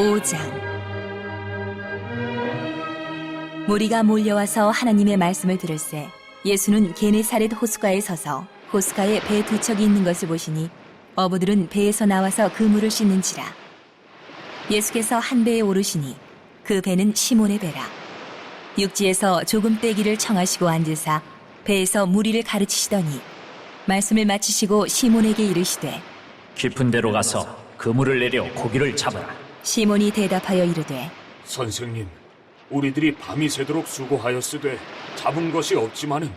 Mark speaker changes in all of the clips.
Speaker 1: 5장. 무리가 몰려와서 하나님의 말씀을 들을새 예수는 게네사렛 호숫가에 서서 호숫가에 배 두 척이 있는 것을 보시니 어부들은 배에서 나와서 그물을 씻는지라. 예수께서 한 배에 오르시니 그 배는 시몬의 배라. 육지에서 조금 떼기를 청하시고 앉으사 배에서 무리를 가르치시더니 말씀을 마치시고 시몬에게 이르시되
Speaker 2: 깊은 데로 가서 그물을 내려 고기를 잡아라.
Speaker 1: 시몬이 대답하여 이르되
Speaker 3: 선생님, 우리들이 밤이 새도록 수고하였으되 잡은 것이 없지만은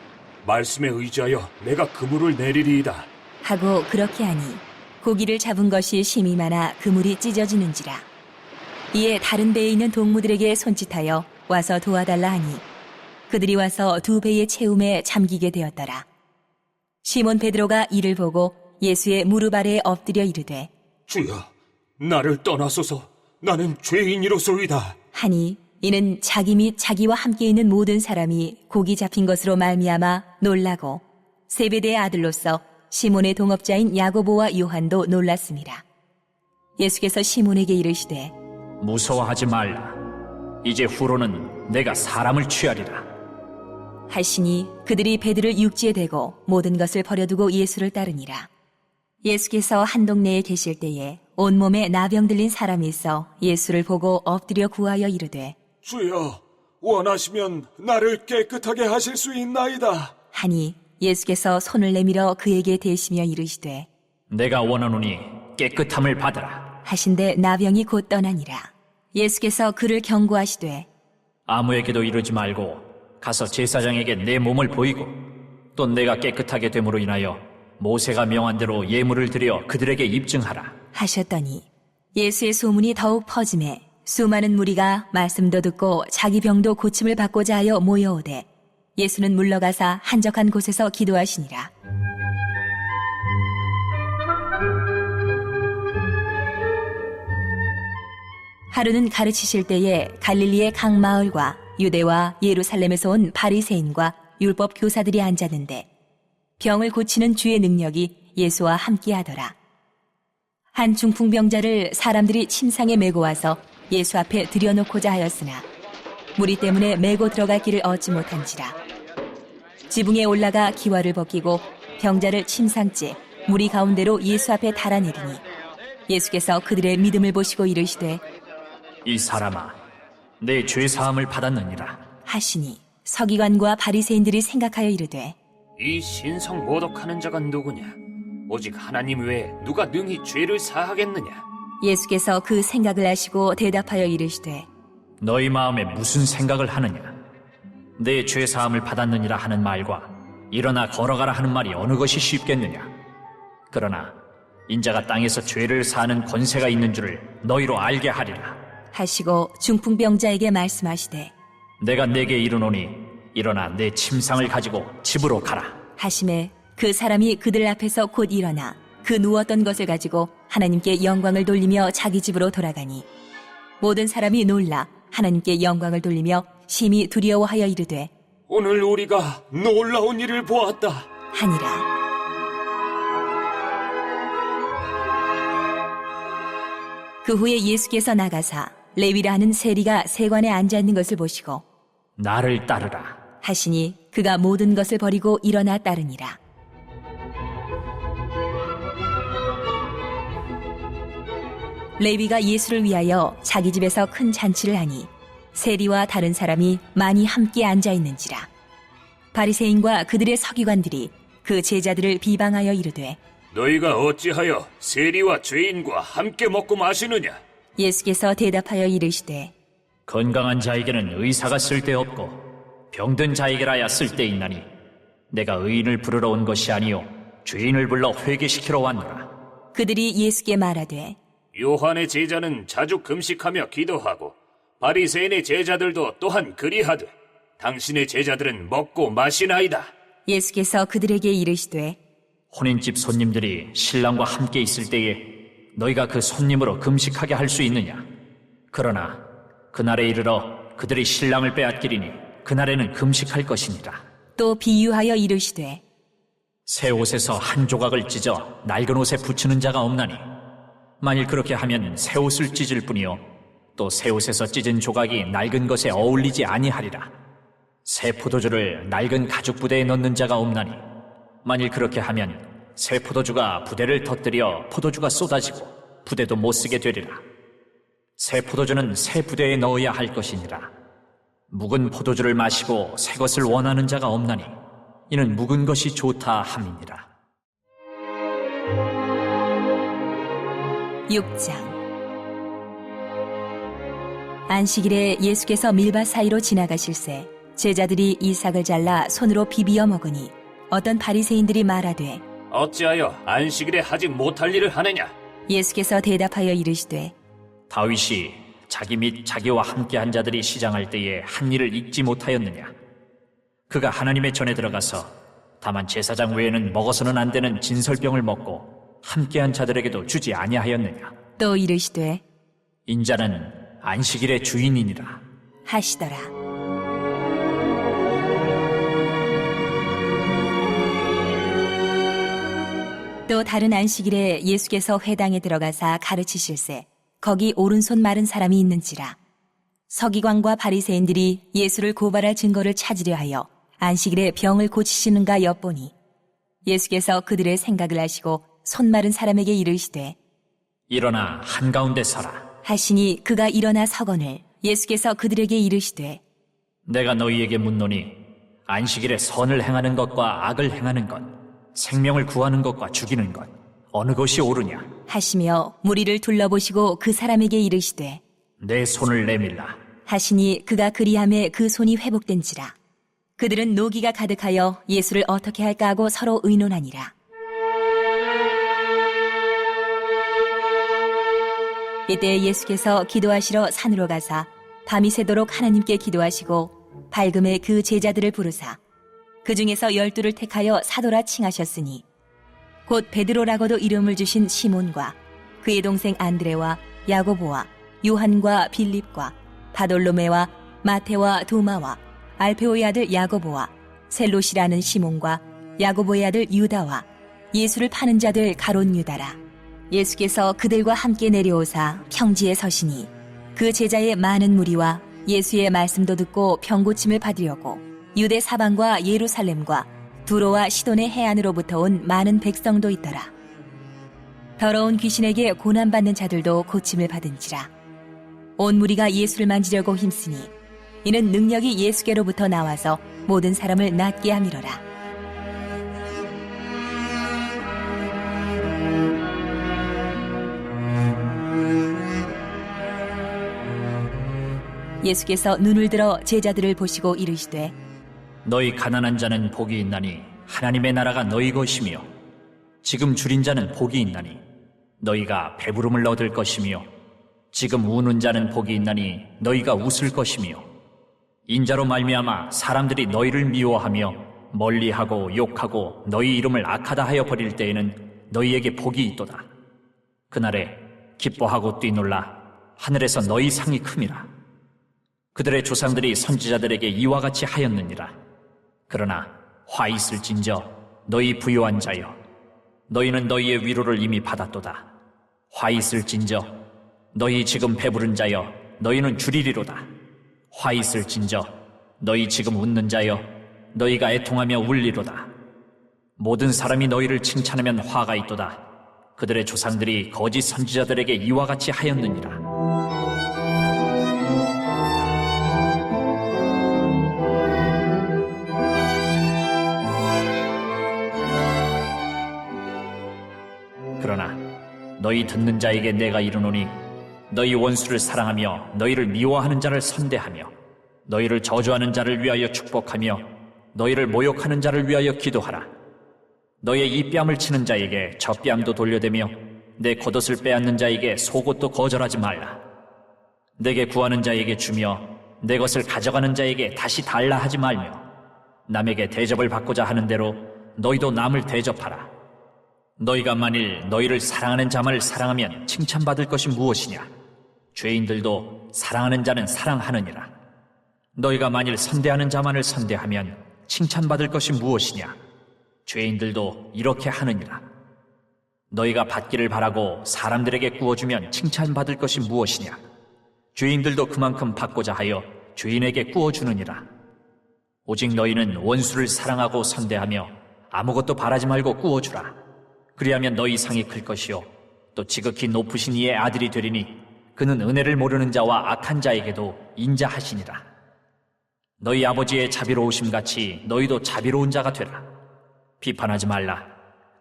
Speaker 3: 말씀에 의지하여 내가 그물을 내리리이다
Speaker 1: 하고 그렇게 하니 고기를 잡은 것이 심이 많아 그물이 찢어지는지라. 이에 다른 배에 있는 동무들에게 손짓하여 와서 도와달라 하니 그들이 와서 두 배의 채움에 잠기게 되었더라. 시몬 베드로가 이를 보고 예수의 무릎 아래에 엎드려 이르되
Speaker 3: 주여, 나를 떠나소서. 나는 죄인이로소이다
Speaker 1: 하니 이는 자기 및 자기와 함께 있는 모든 사람이 고기 잡힌 것으로 말미암아 놀라고 세베대의 아들로서 시몬의 동업자인 야고보와 요한도 놀랐습니다. 예수께서 시몬에게 이르시되
Speaker 2: 무서워하지 말라. 이제 후로는 내가 사람을 취하리라.
Speaker 1: 하시니 그들이 배들을 육지에 대고 모든 것을 버려두고 예수를 따르니라. 예수께서 한 동네에 계실 때에 온몸에 나병 들린 사람이 있어 예수를 보고 엎드려 구하여 이르되
Speaker 3: 주여, 원하시면 나를 깨끗하게 하실 수 있나이다
Speaker 1: 하니 예수께서 손을 내밀어 그에게 대시며 이르시되
Speaker 2: 내가 원하노니 깨끗함을 받으라.
Speaker 1: 하신데 나병이 곧 떠나니라. 예수께서 그를 경고하시되
Speaker 2: 아무에게도 이르지 말고 가서 제사장에게 내 몸을 보이고 또 내가 깨끗하게 됨으로 인하여 모세가 명한 대로 예물을 드려 그들에게 입증하라
Speaker 1: 하셨더니 예수의 소문이 더욱 퍼짐에 수많은 무리가 말씀도 듣고 자기 병도 고침을 받고자 하여 모여오되 예수는 물러가사 한적한 곳에서 기도하시니라. 하루는 가르치실 때에 갈릴리의 각 마을과 유대와 예루살렘에서 온 바리새인과 율법 교사들이 앉았는데 병을 고치는 주의 능력이 예수와 함께하더라. 한 중풍병자를 사람들이 침상에 메고 와서 예수 앞에 들여놓고자 하였으나 무리 때문에 메고 들어갈 길을 얻지 못한지라. 지붕에 올라가 기와를 벗기고 병자를 침상째 무리 가운데로 예수 앞에 달아내리니 예수께서 그들의 믿음을 보시고 이르시되
Speaker 2: 이 사람아, 내 죄사함을 받았느니라
Speaker 1: 하시니 서기관과 바리새인들이 생각하여 이르되
Speaker 3: 이 신성 모독하는 자가 누구냐? 오직 하나님 외에 누가 능히 죄를 사하겠느냐?
Speaker 1: 예수께서 그 생각을 아시고 대답하여 이르시되
Speaker 2: 너희 마음에 무슨 생각을 하느냐? 내 죄사함을 받았느니라 하는 말과 일어나 걸어가라 하는 말이 어느 것이 쉽겠느냐? 그러나 인자가 땅에서 죄를 사하는 권세가 있는 줄을 너희로 알게 하리라.
Speaker 1: 하시고 중풍병자에게 말씀하시되
Speaker 2: 내가 네게 이르노니 일어나 내 침상을 가지고 집으로 가라.
Speaker 1: 하심에 그 사람이 그들 앞에서 곧 일어나 그 누웠던 것을 가지고 하나님께 영광을 돌리며 자기 집으로 돌아가니 모든 사람이 놀라 하나님께 영광을 돌리며 심히 두려워하여 이르되
Speaker 3: 오늘 우리가 놀라운 일을 보았다
Speaker 1: 하니라. 그 후에 예수께서 나가사 레위라 하는 세리가 세관에 앉아있는 것을 보시고
Speaker 2: 나를 따르라
Speaker 1: 하시니 그가 모든 것을 버리고 일어나 따르니라. 레위가 예수를 위하여 자기 집에서 큰 잔치를 하니 세리와 다른 사람이 많이 함께 앉아있는지라. 바리새인과 그들의 서기관들이 그 제자들을 비방하여 이르되
Speaker 3: 너희가 어찌하여 세리와 죄인과 함께 먹고 마시느냐?
Speaker 1: 예수께서 대답하여 이르시되
Speaker 2: 건강한 자에게는 의사가 쓸데없고 병든 자에게라야 쓸데있나니 내가 의인을 부르러 온 것이 아니요 죄인을 불러 회개시키러 왔노라.
Speaker 1: 그들이 예수께 말하되
Speaker 3: 요한의 제자는 자주 금식하며 기도하고 바리새인의 제자들도 또한 그리하되 당신의 제자들은 먹고 마시나이다.
Speaker 1: 예수께서 그들에게 이르시되
Speaker 2: 혼인집 손님들이 신랑과 함께 있을 때에 너희가 그 손님으로 금식하게 할 수 있느냐? 그러나 그날에 이르러 그들이 신랑을 빼앗기리니 그날에는 금식할 것이니라.
Speaker 1: 또 비유하여 이르시되
Speaker 2: 새 옷에서 한 조각을 찢어 낡은 옷에 붙이는 자가 없나니 만일 그렇게 하면 새 옷을 찢을 뿐이요 또 새 옷에서 찢은 조각이 낡은 것에 어울리지 아니하리라. 새 포도주를 낡은 가죽 부대에 넣는 자가 없나니 만일 그렇게 하면 새 포도주가 부대를 터뜨려 포도주가 쏟아지고 부대도 못 쓰게 되리라. 새 포도주는 새 부대에 넣어야 할 것이니라. 묵은 포도주를 마시고 새 것을 원하는 자가 없나니 이는 묵은 것이 좋다 함이니라.
Speaker 1: 6장. 안식일에 예수께서 밀밭 사이로 지나가실새 제자들이 이삭을 잘라 손으로 비비어 먹으니 어떤 바리새인들이 말하되
Speaker 3: 어찌하여 안식일에 하지 못할 일을 하느냐?
Speaker 1: 예수께서 대답하여 이르시되
Speaker 2: 다윗이 자기 및 자기와 함께한 자들이 시장할 때에 한 일을 잊지 못하였느냐? 그가 하나님의 전에 들어가서 다만 제사장 외에는 먹어서는 안 되는 진설병을 먹고 함께한 자들에게도 주지 아니하였느냐?
Speaker 1: 또 이르시되
Speaker 2: 인자는 안식일의 주인이니라
Speaker 1: 하시더라. 또 다른 안식일에 예수께서 회당에 들어가사 가르치실새 거기 오른손 마른 사람이 있는지라. 서기관과 바리새인들이 예수를 고발할 증거를 찾으려 하여 안식일에 병을 고치시는가 엿보니 예수께서 그들의 생각을 아시고 손 마른 사람에게 이르시되
Speaker 2: 일어나 한가운데 서라.
Speaker 1: 하시니 그가 일어나 서거늘 예수께서 그들에게 이르시되
Speaker 2: 내가 너희에게 묻노니 안식일에 선을 행하는 것과 악을 행하는 것, 생명을 구하는 것과 죽이는 것 어느 것이 옳으냐?
Speaker 1: 하시며 무리를 둘러보시고 그 사람에게 이르시되
Speaker 2: 내 손을 내밀라.
Speaker 1: 하시니 그가 그리함에 그 손이 회복된지라. 그들은 노기가 가득하여 예수를 어떻게 할까 하고 서로 의논하니라. 이때 예수께서 기도하시러 산으로 가사 밤이 새도록 하나님께 기도하시고 밝음에 그 제자들을 부르사 그 중에서 12를 택하여 사도라 칭하셨으니 곧 베드로라고도 이름을 주신 시몬과 그의 동생 안드레와 야고보와 요한과 빌립과 바돌로메와 마테와 도마와 알페오의 아들 야고보와 셀롯이라는 시몬과 야고보의 아들 유다와 예수를 파는 자들 가롯 유다라. 예수께서 그들과 함께 내려오사 평지에 서시니 그 제자의 많은 무리와 예수의 말씀도 듣고 병고침을 받으려고 유대 사방과 예루살렘과 두로와 시돈의 해안으로부터 온 많은 백성도 있더라. 더러운 귀신에게 고난받는 자들도 고침을 받은지라. 온 무리가 예수를 만지려고 힘쓰니 이는 능력이 예수께로부터 나와서 모든 사람을 낫게 함이로라. 예수께서 눈을 들어 제자들을 보시고 이르시되
Speaker 2: 너희 가난한 자는 복이 있나니 하나님의 나라가 너희 것이며 지금 줄인 자는 복이 있나니 너희가 배부름을 얻을 것이며 지금 우는 자는 복이 있나니 너희가 웃을 것이며 인자로 말미암아 사람들이 너희를 미워하며 멀리하고 욕하고 너희 이름을 악하다 하여 버릴 때에는 너희에게 복이 있도다. 그날에 기뻐하고 뛰놀라 하늘에서 너희 상이 큼이라. 그들의 조상들이 선지자들에게 이와 같이 하였느니라. 그러나 화 있을진저 너희 부요한 자여 너희는 너희의 위로를 이미 받았도다. 화 있을진저 너희 지금 배부른 자여 너희는 주리리로다. 화 있을진저 너희 지금 웃는 자여 너희가 애통하며 울리로다. 모든 사람이 너희를 칭찬하면 화가 있도다. 그들의 조상들이 거짓 선지자들에게 이와 같이 하였느니라. 그러나 너희 듣는 자에게 내가 이르노니 너희 원수를 사랑하며 너희를 미워하는 자를 선대하며 너희를 저주하는 자를 위하여 축복하며 너희를 모욕하는 자를 위하여 기도하라. 너희의 이 뺨을 치는 자에게 저 뺨도 돌려대며 내 겉옷을 빼앗는 자에게 속옷도 거절하지 말라. 내게 구하는 자에게 주며 내 것을 가져가는 자에게 다시 달라 하지 말며 남에게 대접을 받고자 하는 대로 너희도 남을 대접하라. 너희가 만일 너희를 사랑하는 자만을 사랑하면 칭찬받을 것이 무엇이냐? 죄인들도 사랑하는 자는 사랑하느니라. 너희가 만일 선대하는 자만을 선대하면 칭찬받을 것이 무엇이냐? 죄인들도 이렇게 하느니라. 너희가 받기를 바라고 사람들에게 구워주면 칭찬받을 것이 무엇이냐? 죄인들도 그만큼 받고자 하여 죄인에게 구워주느니라. 오직 너희는 원수를 사랑하고 선대하며 아무것도 바라지 말고 구워주라. 그리하면 너희 상이 클 것이요 또 지극히 높으신 이의 아들이 되리니 그는 은혜를 모르는 자와 악한 자에게도 인자하시니라. 너희 아버지의 자비로우심 같이 너희도 자비로운 자가 되라. 비판하지 말라.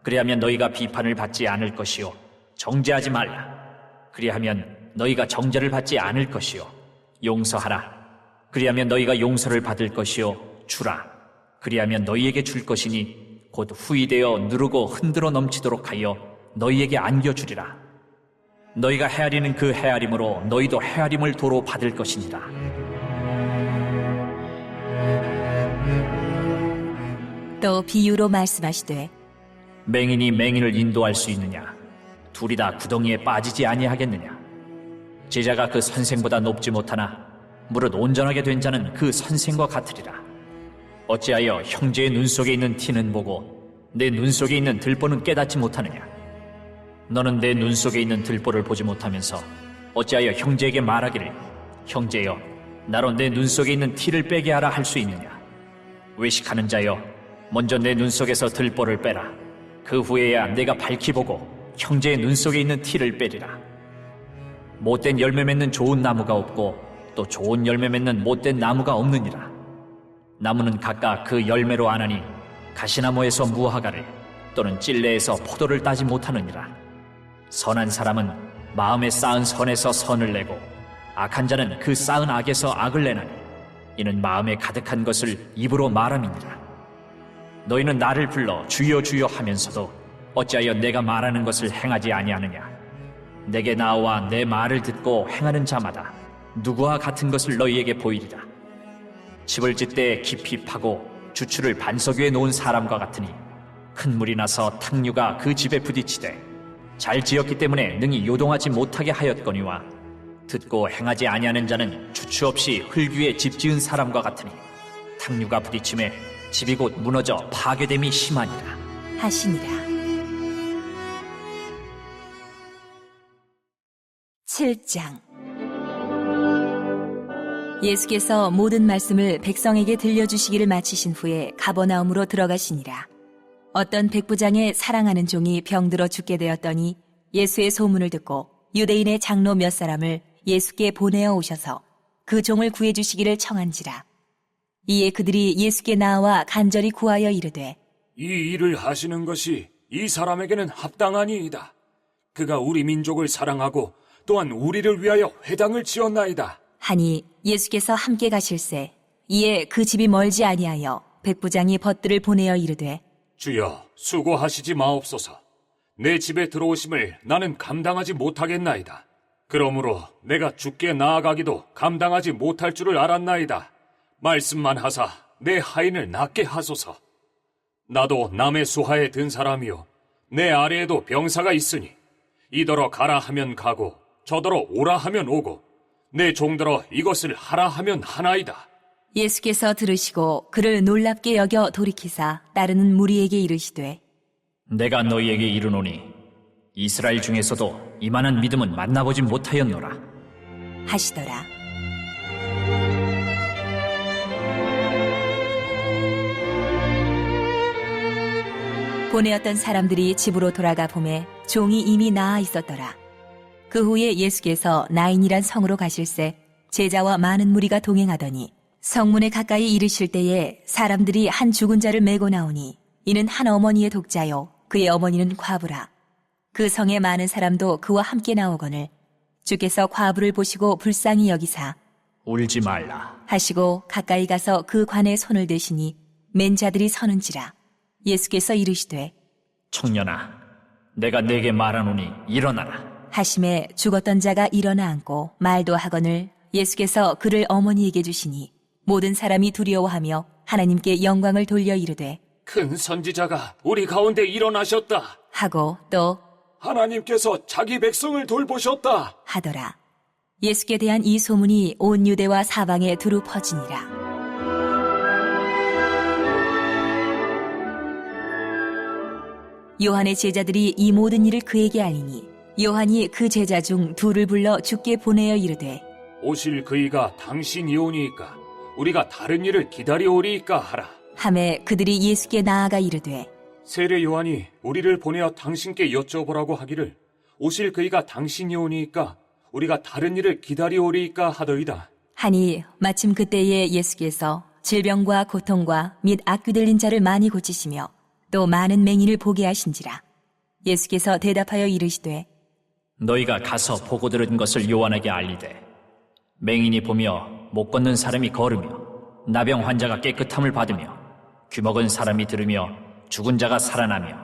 Speaker 2: 그리하면 너희가 비판을 받지 않을 것이요 정죄하지 말라. 그리하면 너희가 정죄를 받지 않을 것이요 용서하라. 그리하면 너희가 용서를 받을 것이요 주라. 그리하면 너희에게 줄 것이니 곧 후이되어 누르고 흔들어 넘치도록 하여 너희에게 안겨주리라. 너희가 헤아리는 그 헤아림으로 너희도 헤아림을 도로 받을 것이니라.
Speaker 1: 또 비유로 말씀하시되
Speaker 2: 맹인이 맹인을 인도할 수 있느냐? 둘이 다 구덩이에 빠지지 아니하겠느냐? 제자가 그 선생보다 높지 못하나 무릇 온전하게 된 자는 그 선생과 같으리라. 어찌하여 형제의 눈 속에 있는 티는 보고 내 눈 속에 있는 들보는 깨닫지 못하느냐? 너는 내 눈 속에 있는 들보를 보지 못하면서 어찌하여 형제에게 말하기를 형제여 나로 내 눈 속에 있는 티를 빼게 하라 할 수 있느냐? 외식하는 자여 먼저 내 눈 속에서 들보를 빼라. 그 후에야 내가 밝히 보고 형제의 눈 속에 있는 티를 빼리라. 못된 열매 맺는 좋은 나무가 없고 또 좋은 열매 맺는 못된 나무가 없느니라. 나무는 각각 그 열매로 아나니 가시나무에서 무화과를 또는 찔레에서 포도를 따지 못하느니라. 선한 사람은 마음에 쌓은 선에서 선을 내고 악한 자는 그 쌓은 악에서 악을 내나니 이는 마음에 가득한 것을 입으로 말함이니라. 너희는 나를 불러 주여 주여 하면서도 어찌하여 내가 말하는 것을 행하지 아니하느냐? 내게 나와 내 말을 듣고 행하는 자마다 누구와 같은 것을 너희에게 보이리라. 집을 짓되 깊이 파고 주추를 반석 위에 놓은 사람과 같으니 큰 물이 나서 탕류가 그 집에 부딪히되 잘 지었기 때문에 능히 요동하지 못하게 하였거니와 듣고 행하지 아니하는 자는 주추 없이 흙 위에 집 지은 사람과 같으니 탕류가 부딪힘에 집이 곧 무너져 파괴됨이 심하니라
Speaker 1: 하시니라. 7장. 예수께서 모든 말씀을 백성에게 들려주시기를 마치신 후에 가버나움으로 들어가시니라. 어떤 백부장의 사랑하는 종이 병들어 죽게 되었더니 예수의 소문을 듣고 유대인의 장로 몇 사람을 예수께 보내어 오셔서 그 종을 구해주시기를 청한지라. 이에 그들이 예수께 나와 간절히 구하여 이르되
Speaker 3: 이 일을 하시는 것이 이 사람에게는 합당하니이다. 그가 우리 민족을 사랑하고 또한 우리를 위하여 회당을 지었나이다.
Speaker 1: 하니 예수께서 함께 가실새 이에 그 집이 멀지 아니하여 백부장이 벗들을 보내어 이르되
Speaker 3: 주여 수고하시지 마옵소서. 내 집에 들어오심을 나는 감당하지 못하겠나이다. 그러므로 내가 주께 나아가기도 감당하지 못할 줄을 알았나이다. 말씀만 하사 내 하인을 낫게 하소서. 나도 남의 수하에 든 사람이요 내 아래에도 병사가 있으니 이더러 가라 하면 가고 저더러 오라 하면 오고 내 종들어 이것을 하라 하면 하나이다.
Speaker 1: 예수께서 들으시고 그를 놀랍게 여겨 돌이키사 따르는 무리에게 이르시되
Speaker 2: 내가 너희에게 이르노니 이스라엘 중에서도 이만한 믿음은 만나보지 못하였노라
Speaker 1: 하시더라. 보내었던 사람들이 집으로 돌아가 보매 종이 이미 나아 있었더라. 그 후에 예수께서 나인이란 성으로 가실새 제자와 많은 무리가 동행하더니 성문에 가까이 이르실 때에 사람들이 한 죽은 자를 메고 나오니 이는 한 어머니의 독자요 그의 어머니는 과부라. 그 성에 많은 사람도 그와 함께 나오거늘 주께서 과부를 보시고 불쌍히 여기사
Speaker 2: 울지 말라
Speaker 1: 하시고 가까이 가서 그 관에 손을 대시니 맨 자들이 서는지라. 예수께서 이르시되
Speaker 2: 청년아 내가 네게 말하노니 일어나라.
Speaker 1: 하심에 죽었던 자가 일어나 앉고 말도 하거늘 예수께서 그를 어머니에게 주시니 모든 사람이 두려워하며 하나님께 영광을 돌려 이르되
Speaker 3: 큰 선지자가 우리 가운데 일어나셨다.
Speaker 1: 하고 또
Speaker 3: 하나님께서 자기 백성을 돌보셨다.
Speaker 1: 하더라. 예수께 대한 이 소문이 온 유대와 사방에 두루 퍼지니라. 요한의 제자들이 이 모든 일을 그에게 알리니 요한이 그 제자 중 둘을 불러 주께 보내어 이르되
Speaker 3: 오실 그이가 당신이오니이까 우리가 다른 일을 기다리오리이까 하라.
Speaker 1: 하매 그들이 예수께 나아가 이르되
Speaker 3: 세례 요한이 우리를 보내어 당신께 여쭤보라고 하기를 오실 그이가 당신이오니이까 우리가 다른 일을 기다리오리이까 하더이다.
Speaker 1: 하니 마침 그때에 예수께서 질병과 고통과 및 악귀 들린 자를 많이 고치시며 또 많은 맹인을 보게 하신지라. 예수께서 대답하여 이르시되
Speaker 2: 너희가 가서 보고 들은 것을 요한에게 알리되 맹인이 보며 못 걷는 사람이 걸으며 나병 환자가 깨끗함을 받으며 귀먹은 사람이 들으며 죽은 자가 살아나며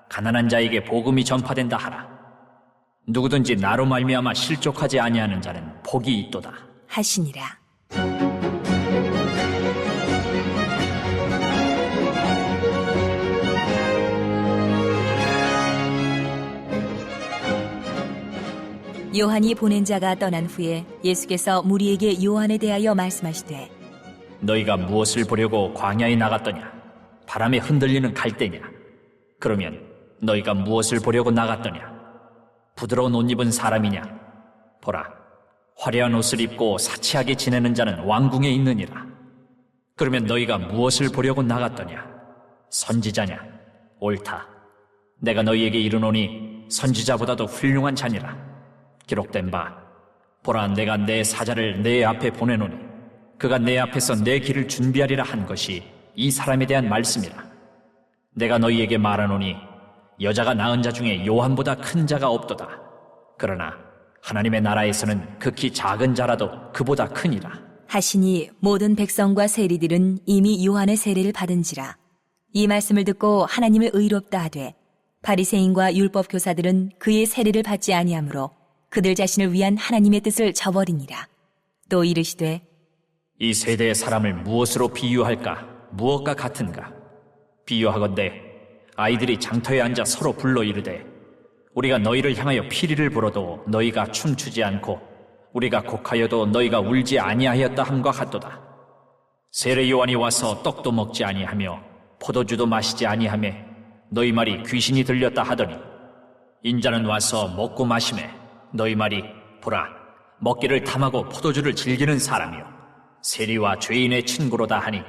Speaker 2: 가난한 자에게 복음이 전파된다 하라. 누구든지 나로 말미암아 실족하지 아니하는 자는 복이 있도다
Speaker 1: 하시니라. 요한이 보낸 자가 떠난 후에 예수께서 무리에게 요한에 대하여 말씀하시되
Speaker 2: 너희가 무엇을 보려고 광야에 나갔더냐? 바람에 흔들리는 갈대냐? 그러면 너희가 무엇을 보려고 나갔더냐? 부드러운 옷 입은 사람이냐? 보라, 화려한 옷을 입고 사치하게 지내는 자는 왕궁에 있느니라. 그러면 너희가 무엇을 보려고 나갔더냐? 선지자냐? 옳다. 내가 너희에게 이르노니 선지자보다도 훌륭한 자니라. 기록된 바, 보라, 내가 내 사자를 내 앞에 보내노니 그가 내 앞에서 내 길을 준비하리라 한 것이 이 사람에 대한 말씀이라. 내가 너희에게 말하노니 여자가 낳은 자 중에 요한보다 큰 자가 없도다. 그러나 하나님의 나라에서는 극히 작은 자라도 그보다 크니라.
Speaker 1: 하시니 모든 백성과 세리들은 이미 요한의 세례를 받은지라. 이 말씀을 듣고 하나님을 의롭다 하되 바리새인과 율법 교사들은 그의 세례를 받지 아니하므로 그들 자신을 위한 하나님의 뜻을 저버리니라. 또 이르시되
Speaker 2: 이 세대의 사람을 무엇으로 비유할까? 무엇과 같은가? 비유하건대 아이들이 장터에 앉아 서로 불러 이르되 우리가 너희를 향하여 피리를 불어도 너희가 춤추지 않고 우리가 곡하여도 너희가 울지 아니하였다 함과 같도다. 세례 요한이 와서 떡도 먹지 아니하며 포도주도 마시지 아니하며 너희 말이 귀신이 들렸다 하더니 인자는 와서 먹고 마시매 너희 말이 보라, 먹기를 탐하고 포도주를 즐기는 사람이요 세리와 죄인의 친구로다 하니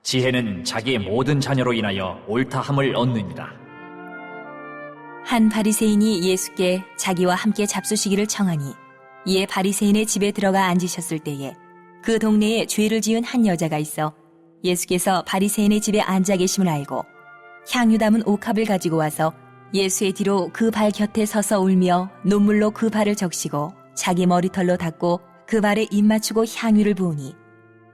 Speaker 2: 지혜는 자기의 모든 자녀로 인하여 옳다함을 얻느니라.
Speaker 1: 한 바리새인이 예수께 자기와 함께 잡수시기를 청하니 이에 바리새인의 집에 들어가 앉으셨을 때에 그 동네에 죄를 지은 한 여자가 있어 예수께서 바리새인의 집에 앉아 계심을 알고 향유 담은 옥합을 가지고 와서 예수의 뒤로 그 발 곁에 서서 울며 눈물로 그 발을 적시고 자기 머리털로 닦고 그 발에 입 맞추고 향유를 부으니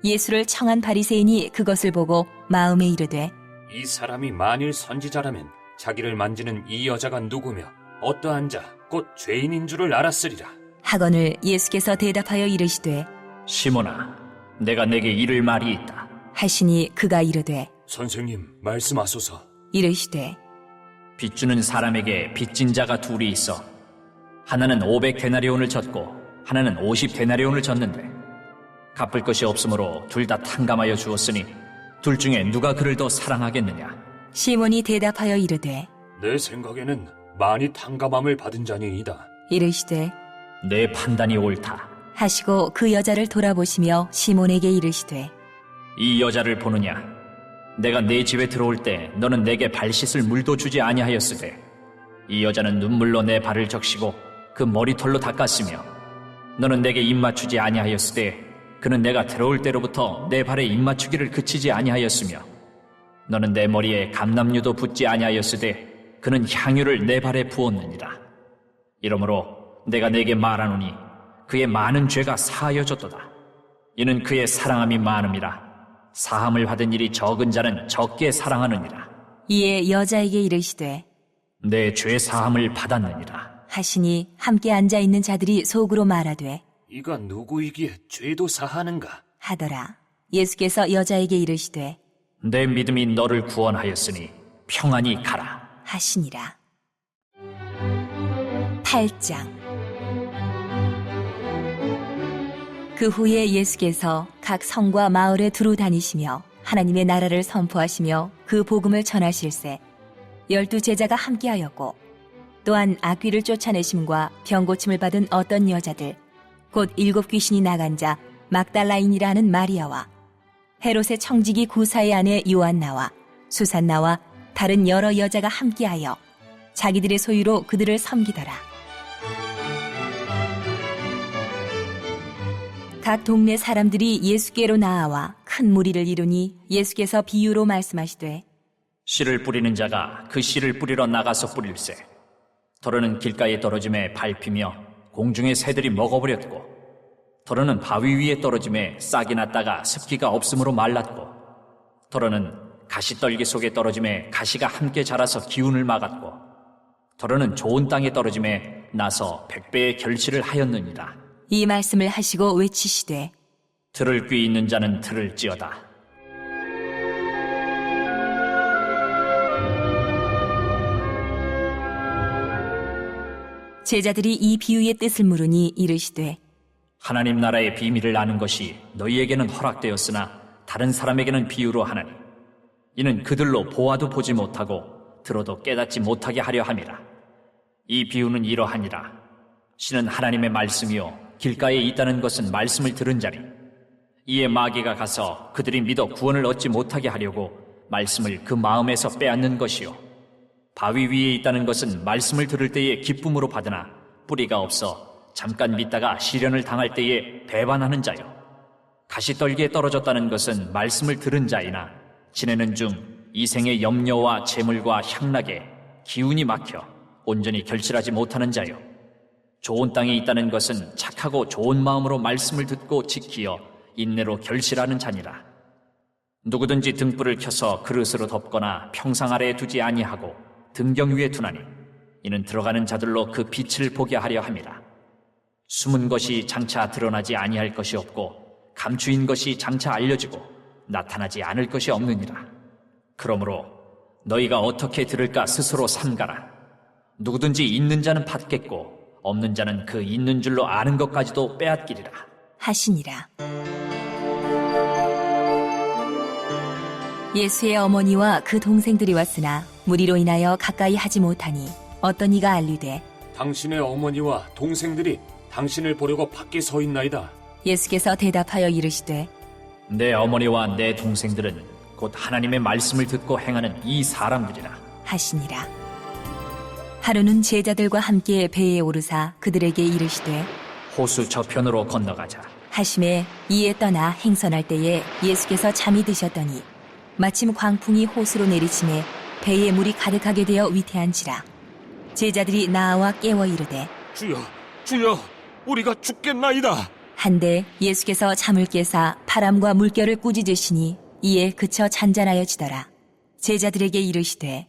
Speaker 1: 예수를 청한 바리새인이 그것을 보고 마음에 이르되
Speaker 3: 이 사람이 만일 선지자라면 자기를 만지는 이 여자가 누구며 어떠한 자 곧 죄인인 줄을 알았으리라.
Speaker 1: 하거늘 예수께서 대답하여 이르시되
Speaker 2: 시몬아, 내가 내게 이를 말이 있다.
Speaker 1: 하시니 그가 이르되
Speaker 3: 선생님 말씀하소서.
Speaker 1: 이르시되
Speaker 2: 빚주는 사람에게 빚진 자가 둘이 있어 하나는 500데나리온을 졌고 하나는 50데나리온을 졌는데 갚을 것이 없으므로 둘 다 탕감하여 주었으니 둘 중에 누가 그를 더 사랑하겠느냐?
Speaker 1: 시몬이 대답하여 이르되
Speaker 3: 내 생각에는 많이 탕감함을 받은 자니이다.
Speaker 1: 이르시되
Speaker 2: 내 판단이 옳다.
Speaker 1: 하시고 그 여자를 돌아보시며 시몬에게 이르시되
Speaker 2: 이 여자를 보느냐? 내가 네 집에 들어올 때 너는 내게 발 씻을 물도 주지 아니하였으되 이 여자는 눈물로 내 발을 적시고 그 머리털로 닦았으며 너는 내게 입 맞추지 아니하였으되 그는 내가 들어올 때로부터 내 발에 입 맞추기를 그치지 아니하였으며 너는 내 머리에 감람류도 붓지 아니하였으되 그는 향유를 내 발에 부었느니라. 이러므로 내가 내게 말하노니 그의 많은 죄가 사하여졌도다. 이는 그의 사랑함이 많음이라. 사함을 받은 일이 적은 자는 적게 사랑하느니라.
Speaker 1: 이에 여자에게 이르시되
Speaker 2: 내 죄 사함을 받았느니라.
Speaker 1: 하시니 함께 앉아있는 자들이 속으로 말하되
Speaker 3: 이가 누구이기에 죄도 사하는가?
Speaker 1: 하더라. 예수께서 여자에게 이르시되
Speaker 2: 내 믿음이 너를 구원하였으니 평안히 가라.
Speaker 1: 하시니라. 8장. 그 후에 예수께서 각 성과 마을에 두루 다니시며 하나님의 나라를 선포하시며 그 복음을 전하실세 12 제자가 함께하였고 또한 악귀를 쫓아내심과 병고침을 받은 어떤 여자들 곧 7 귀신이 나간 자 막달라인이라는 마리아와 헤롯의 청지기 구사의 아내 요한나와 수산나와 다른 여러 여자가 함께하여 자기들의 소유로 그들을 섬기더라. 각 동네 사람들이 예수께로 나아와 큰 무리를 이루니 예수께서 비유로 말씀하시되
Speaker 2: 씨를 뿌리는 자가 그 씨를 뿌리러 나가서 뿌릴새. 더러는 길가에 떨어짐에 밟히며 공중의 새들이 먹어버렸고, 더러는 바위 위에 떨어짐에 싹이 났다가 습기가 없으므로 말랐고, 더러는 가시떨기 속에 떨어짐에 가시가 함께 자라서 기운을 막았고, 더러는 좋은 땅에 떨어짐에 나서 100배의 결실을 하였느니라.
Speaker 1: 이 말씀을 하시고 외치시되
Speaker 2: 들을 귀 있는 자는 들을지어다.
Speaker 1: 제자들이 이 비유의 뜻을 물으니 이르시되
Speaker 2: 하나님 나라의 비밀을 아는 것이 너희에게는 허락되었으나 다른 사람에게는 비유로 하나니 이는 그들로 보아도 보지 못하고 들어도 깨닫지 못하게 하려 함이라. 이 비유는 이러하니라. 신은 하나님의 말씀이요 길가에 있다는 것은 말씀을 들은 자리. 이에 마귀가 가서 그들이 믿어 구원을 얻지 못하게 하려고 말씀을 그 마음에서 빼앗는 것이요 바위 위에 있다는 것은 말씀을 들을 때에 기쁨으로 받으나 뿌리가 없어 잠깐 믿다가 시련을 당할 때에 배반하는 자요. 가시떨기에 떨어졌다는 것은 말씀을 들은 자이나 지내는 중 이생의 염려와 재물과 향락에 기운이 막혀 온전히 결실하지 못하는 자요. 좋은 땅에 있다는 것은 착하고 좋은 마음으로 말씀을 듣고 지키어 인내로 결실하는 자니라. 누구든지 등불을 켜서 그릇으로 덮거나 평상 아래에 두지 아니하고 등경 위에 두나니 이는 들어가는 자들로 그 빛을 보게 하려 함이라. 숨은 것이 장차 드러나지 아니할 것이 없고 감추인 것이 장차 알려지고 나타나지 않을 것이 없느니라. 그러므로 너희가 어떻게 들을까 스스로 삼가라. 누구든지 있는 자는 받겠고 없는 자는 그 있는 줄로 아는 것까지도 빼앗기리라
Speaker 1: 하시니라. 예수의 어머니와 그 동생들이 왔으나 무리로 인하여 가까이 하지 못하니 어떤 이가 알리되
Speaker 3: 당신의 어머니와 동생들이 당신을 보려고 밖에 서 있나이다.
Speaker 1: 예수께서 대답하여 이르시되
Speaker 2: 내 어머니와 내 동생들은 곧 하나님의 말씀을 듣고 행하는 이 사람들이라
Speaker 1: 하시니라. 하루는 제자들과 함께 배에 오르사 그들에게 이르시되
Speaker 2: 호수 저편으로 건너가자.
Speaker 1: 하심에 이에 떠나 행선할 때에 예수께서 잠이 드셨더니 마침 광풍이 호수로 내리침에 배에 물이 가득하게 되어 위태한지라. 제자들이 나와 깨워 이르되
Speaker 3: 주여, 주여, 우리가 죽겠나이다.
Speaker 1: 한데 예수께서 잠을 깨사 바람과 물결을 꾸짖으시니 이에 그쳐 잔잔하여지더라. 제자들에게 이르시되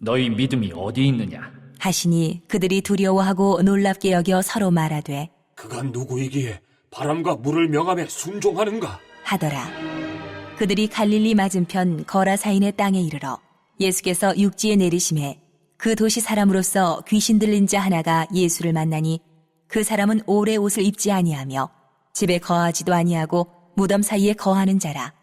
Speaker 2: 너희 믿음이 어디 있느냐?
Speaker 1: 하시니 그들이 두려워하고 놀랍게 여겨 서로 말하되
Speaker 3: 그가 누구이기에 바람과 물을 명함에 순종하는가?
Speaker 1: 하더라. 그들이 갈릴리 맞은편 거라사인의 땅에 이르러 예수께서 육지에 내리심에 그 도시 사람으로서 귀신 들린 자 하나가 예수를 만나니 그 사람은 오래 옷을 입지 아니하며 집에 거하지도 아니하고 무덤 사이에 거하는 자라.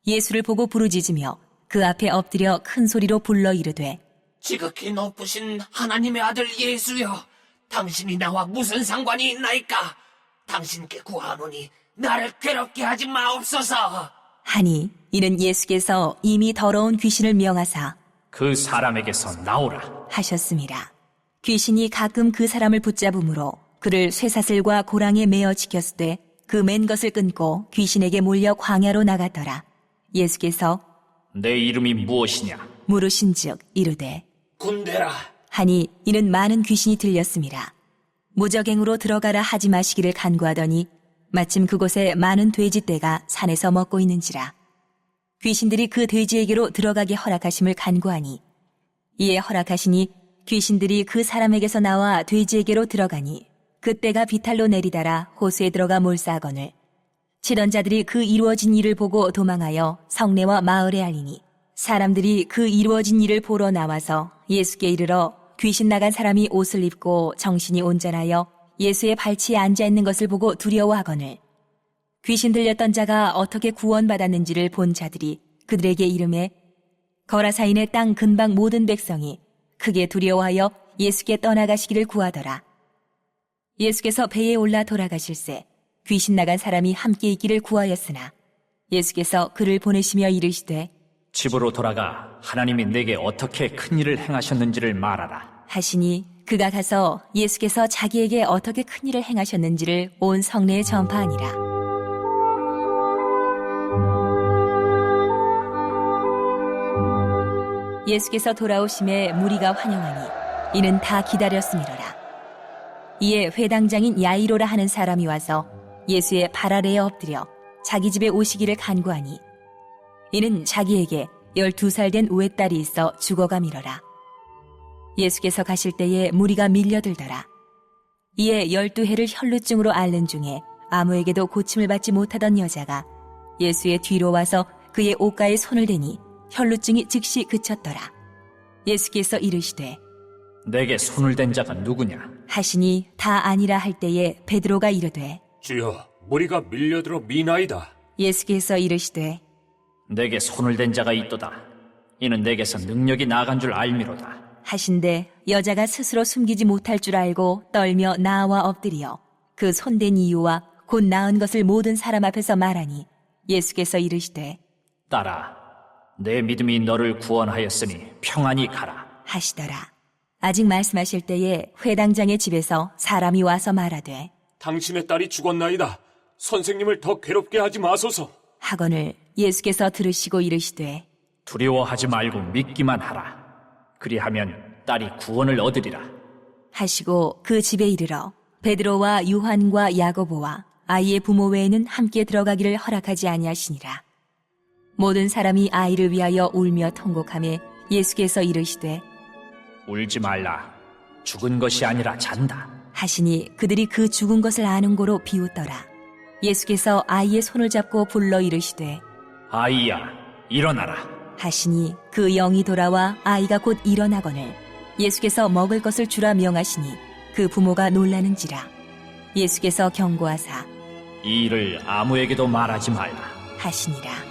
Speaker 1: 예수를 보고 부르짖으며 그 앞에 엎드려 큰 소리로 불러 이르되
Speaker 4: 지극히 높으신 하나님의 아들 예수여, 당신이 나와 무슨 상관이 있나이까? 당신께 구하노니 나를 괴롭게 하지 마옵소서.
Speaker 1: 하니 이는 예수께서 이미 더러운 귀신을 명하사
Speaker 2: 그 사람에게서 나오라.
Speaker 1: 하셨습니다. 귀신이 가끔 그 사람을 붙잡음으로 그를 쇠사슬과 고랑에 매어 지켰으되 그 맨 것을 끊고 귀신에게 몰려 광야로 나갔더라. 예수께서
Speaker 2: 내 이름이 무엇이냐?
Speaker 1: 물으신즉 이르되
Speaker 4: 군대라.
Speaker 1: 하니 이는 많은 귀신이 들렸습니다. 무적행으로 들어가라 하지 마시기를 간구하더니 마침 그곳에 많은 돼지떼가 산에서 먹고 있는지라. 귀신들이 그 돼지에게로 들어가게 허락하심을 간구하니 이에 허락하시니 귀신들이 그 사람에게서 나와 돼지에게로 들어가니 그때가 비탈로 내리다라 호수에 들어가 몰사하거늘 치던 자들이 그 이루어진 일을 보고 도망하여 성내와 마을에 알리니 사람들이 그 이루어진 일을 보러 나와서 예수께 이르러 귀신 나간 사람이 옷을 입고 정신이 온전하여 예수의 발치에 앉아 있는 것을 보고 두려워하거늘 귀신 들렸던 자가 어떻게 구원받았는지를 본 자들이 그들에게 이르매 거라사인의 땅 근방 모든 백성이 크게 두려워하여 예수께 떠나가시기를 구하더라. 예수께서 배에 올라 돌아가실새 귀신 나간 사람이 함께 있기를 구하였으나 예수께서 그를 보내시며 이르시되
Speaker 2: 집으로 돌아가 하나님이 내게 어떻게 큰 일을 행하셨는지를 말하라.
Speaker 1: 하시니 그가 가서 예수께서 자기에게 어떻게 큰 일을 행하셨는지를 온 성내에 전파하니라. 예수께서 돌아오심에 무리가 환영하니 이는 다 기다렸음이로라. 이에 회당장인 야이로라 하는 사람이 와서 예수의 발 아래에 엎드려 자기 집에 오시기를 간구하니 이는 자기에게 12살 된 외딸이 있어 죽어가미러라. 예수께서 가실 때에 무리가 밀려들더라. 이에 12해를 혈루증으로 앓는 중에 아무에게도 고침을 받지 못하던 여자가 예수의 뒤로 와서 그의 옷가에 손을 대니 혈루증이 즉시 그쳤더라. 예수께서 이르시되
Speaker 2: 내게 손을 댄 자가 누구냐?
Speaker 1: 하시니 다 아니라 할 때에 베드로가 이르되
Speaker 3: 주여, 무리가 밀려들어 미나이다.
Speaker 1: 예수께서 이르시되
Speaker 2: 내게 손을 댄 자가 있도다. 이는 내게서 능력이 나간 줄 알미로다.
Speaker 1: 하신데 여자가 스스로 숨기지 못할 줄 알고 떨며 나와 엎드려 그 손댄 이유와 곧 나은 것을 모든 사람 앞에서 말하니 예수께서 이르시되
Speaker 2: 딸아, 내 믿음이 너를 구원하였으니 평안히 가라.
Speaker 1: 하시더라. 아직 말씀하실 때에 회당장의 집에서 사람이 와서 말하되
Speaker 3: 당신의 딸이 죽었나이다. 선생님을 더 괴롭게 하지 마소서.
Speaker 1: 하거늘 예수께서 들으시고 이르시되
Speaker 2: 두려워하지 말고 믿기만 하라. 그리하면 딸이 구원을 얻으리라.
Speaker 1: 하시고 그 집에 이르러 베드로와 요한과 야고보와 아이의 부모 외에는 함께 들어가기를 허락하지 아니하시니라. 모든 사람이 아이를 위하여 울며 통곡하며 예수께서 이르시되
Speaker 2: 울지 말라. 죽은 것이 아니라 잔다.
Speaker 1: 하시니 그들이 그 죽은 것을 아는 고로 비웃더라. 예수께서 아이의 손을 잡고 불러 이르시되
Speaker 2: 아이야, 일어나라.
Speaker 1: 하시니 그 영이 돌아와 아이가 곧 일어나거늘 예수께서 먹을 것을 주라 명하시니 그 부모가 놀라는지라. 예수께서 경고하사
Speaker 2: 이 일을 아무에게도 말하지 말라.
Speaker 1: 하시니라.